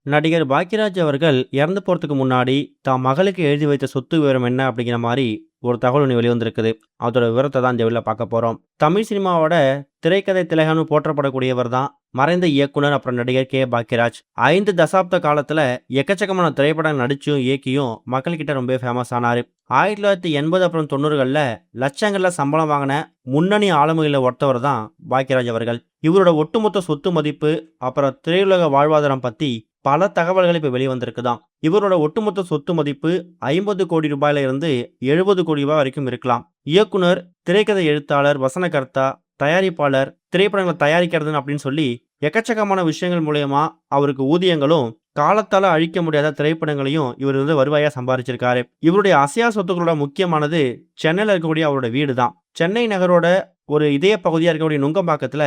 நடிகர் பாக்யராஜ் அவர்கள் இறந்து போறதுக்கு முன்னாடி, தான் மகளுக்கு எழுதி வைத்த சொத்து விவரம் என்ன அப்படிங்கிற மாரி ஒரு தகவல் ஒண்ணு வெளிவந்திருக்குது. அதோட விவரத்த தான் இந்த வீடியோல பார்க்க போறோம். தமிழ் சினிமாவோட திரைக்கதை திலகம்னு போற்றப்படக்கூடியவர் தான் மறைந்த இயக்குனர் அப்புறம் நடிகர் பாக்யராஜ். 5 தசாப்த காலத்துல எக்கச்சக்கமான திரைப்படம் நடிச்சும், இயக்கியும் மக்கள்கிட்ட ரொம்பவே ஃபேமஸ் ஆனாரு. 1980 அப்புறம் 90கள்ல லட்சங்கள்ல சம்பளம் வாங்கின முன்னணி ஆளுமையில ஒருத்தவர் தான் பாக்யராஜ் அவர்கள். இவரோட ஒட்டுமொத்த சொத்து மதிப்பு, அப்புறம் திரையுலக வாழ்வாதாரம் பத்தி பல தகவல்கள் இப்ப வெளிவந்திருக்குதாம். இவரோட ஒட்டுமொத்த சொத்து மதிப்பு 50 கோடி ரூபாயில இருந்து 70 கோடி ரூபாய் வரைக்கும் இருக்கலாம். இயக்குனர், திரைக்கதை எழுத்தாளர், வசனகர்த்தா, தயாரிப்பாளர், திரைப்படங்களை தயாரிக்கிறதுன்னு அப்படின்னு சொல்லி எக்கச்சக்கமான விஷயங்கள் மூலியமா அவருக்கு ஊதியங்களும், காலத்தால அழிக்க முடியாத திரைப்படங்களையும் இவர் வருவாயா சம்பாரிச்சிருக்காரு. இவருடைய அசையா சொத்துக்களோட முக்கியமானது சென்னையில இருக்கக்கூடிய அவரோட வீடு தான். சென்னை நகரோட ஒரு இதய பகுதியா இருக்கக்கூடிய நுங்கம்பாக்கத்துல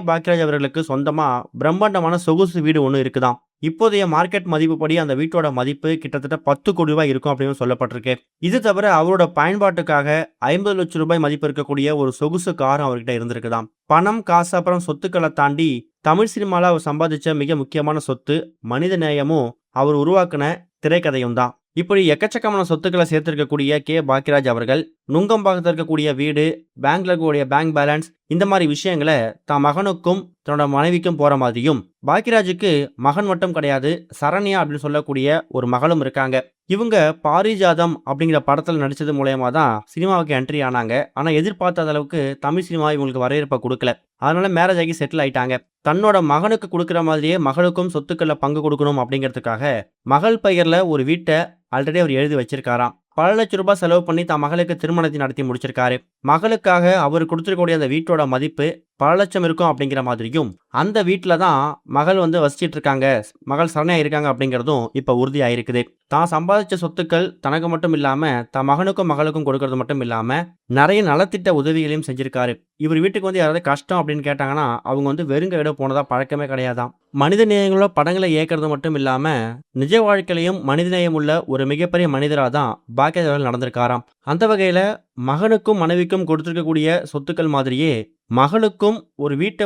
பாக்யராஜ் அவர்களுக்கு சொந்தமா பிரம்மாண்டமான சொகுசு வீடு ஒண்ணு இருக்குதாம். இப்போதைய மார்க்கெட் மதிப்புப்படி அந்த வீட்டோட மதிப்பு கிட்டத்தட்ட 10 கோடி ரூபாய் இருக்கும் அப்படின்னு சொல்லப்பட்டிருக்கு. இது தவிர அவரோட பயன்பாட்டுக்காக 50 லட்சம் ரூபாய் மதிப்பு இருக்கக்கூடிய ஒரு சொகுசு காரும் அவர்கிட்ட இருந்திருக்குதாம். பணம், காசு அப்புறம் சொத்துக்களை தாண்டி தமிழ் சினிமால அவர் சம்பாதிச்ச மிக முக்கியமான சொத்து மனித நேயமும் அவர் உருவாக்குன திரைக்கதையும் தான். இப்படி எக்கச்சக்கமான சொத்துக்களை சேர்த்திருக்கக்கூடிய பாக்யராஜ் அவர்கள் நுங்கம்பாக்கத்தில் இருக்கக்கூடிய வீடு, பேங்க்ல இருக்கக்கூடிய பேங்க் பேலன்ஸ், இந்த மாதிரி விஷயங்களை தான் மகனுக்கும் தன்னோட மனைவிக்கும் போற மாதிரியும், பாக்யராஜுக்கு மகன் மட்டும் கிடையாது, சரண்யா அப்படின்னு சொல்லக்கூடிய ஒரு மகளும் இருக்காங்க. இவங்க பாரிஜாதம் அப்படிங்கிற படத்தில் நடிச்சது மூலயமா தான் சினிமாவுக்கு என்ட்ரி ஆனாங்க. ஆனா எதிர்பார்த்த அளவுக்கு தமிழ் சினிமா இவங்களுக்கு வரவேற்பை கொடுக்கல. அதனால மேரேஜ் ஆகி செட்டில் ஆயிட்டாங்க. தன்னோட மகனுக்கு கொடுக்குற மாதிரியே மகளுக்கும் சொத்துக்கள்ல பங்கு கொடுக்கணும் அப்படிங்கிறதுக்காக மகள் பெயர்ல ஒரு வீட்டை ஆல்ரெடி அவர் எழுதி வச்சிருக்காராம். பல லட்சம் ரூபாய் செலவு பண்ணி தான் மகளுக்கு திருமணத்தை நடத்தி முடிச்சிருக்காரு. மகளுக்காக அவர் கொடுத்துருக்கக்கூடிய அந்த வீட்டோட மதிப்பு பல லட்சம் இருக்கும் அப்படிங்கிற மாதிரியும், அந்த வீட்டில தான் மகள் வசிச்சிட்டு இருக்காங்க, மகள் சரணையா இருக்காங்க அப்படிங்கிறதும் இப்ப உறுதியாயிருக்குது. தான் சம்பாதிச்ச சொத்துக்கள் தனக்கு மட்டும் இல்லாம தன் மகனுக்கும் மகளுக்கும் கொடுக்கறது மட்டும் இல்லாம நிறைய நலத்திட்ட உதவிகளையும் செஞ்சிருக்காரு. இவர் வீட்டுக்கு யாராவது கஷ்டம் அப்படின்னு கேட்டாங்கன்னா அவங்க வெறுங்கையோட போனதா பழக்கமே கிடையாதாம். மனித நேயங்களோட படங்களை இயக்கிறது மட்டும் இல்லாம நிஜ வாழ்க்கையிலையும் மனிதநேயம் உள்ள ஒரு மிகப்பெரிய மனிதரா தான் பாக்யராஜ் அவர்கள் நடந்திருக்காராம். அந்த வகையில மகனுக்கும் மனைவிக்கும் கொடுத்திருக்கக்கூடிய சொத்துக்கள் மாதிரியே மகளுக்கும் ஒரு வீட்டை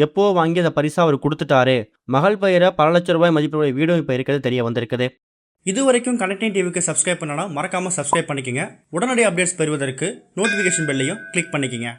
எப்போ வாங்கி அதை பரிசா அவர் கொடுத்துட்டாரு. மகள் பெயரை பல லட்சம் ரூபாய் மதிப்புடைய வீடும் இப்ப இருக்கிறது தெரிய வந்திருக்குது. இது வரைக்கும் கனெக்டிங் டிவிக்கு சப்ஸ்கிரைப் பண்ணனா மறக்காம சப்ஸ்கிரைப் பண்ணிக்கங்க. உடனடி அப்டேட்ஸ் பெறுவதற்கு நோட்டிபிகேஷன் பெல்லையும் கிளிக் பண்ணிக்கங்க.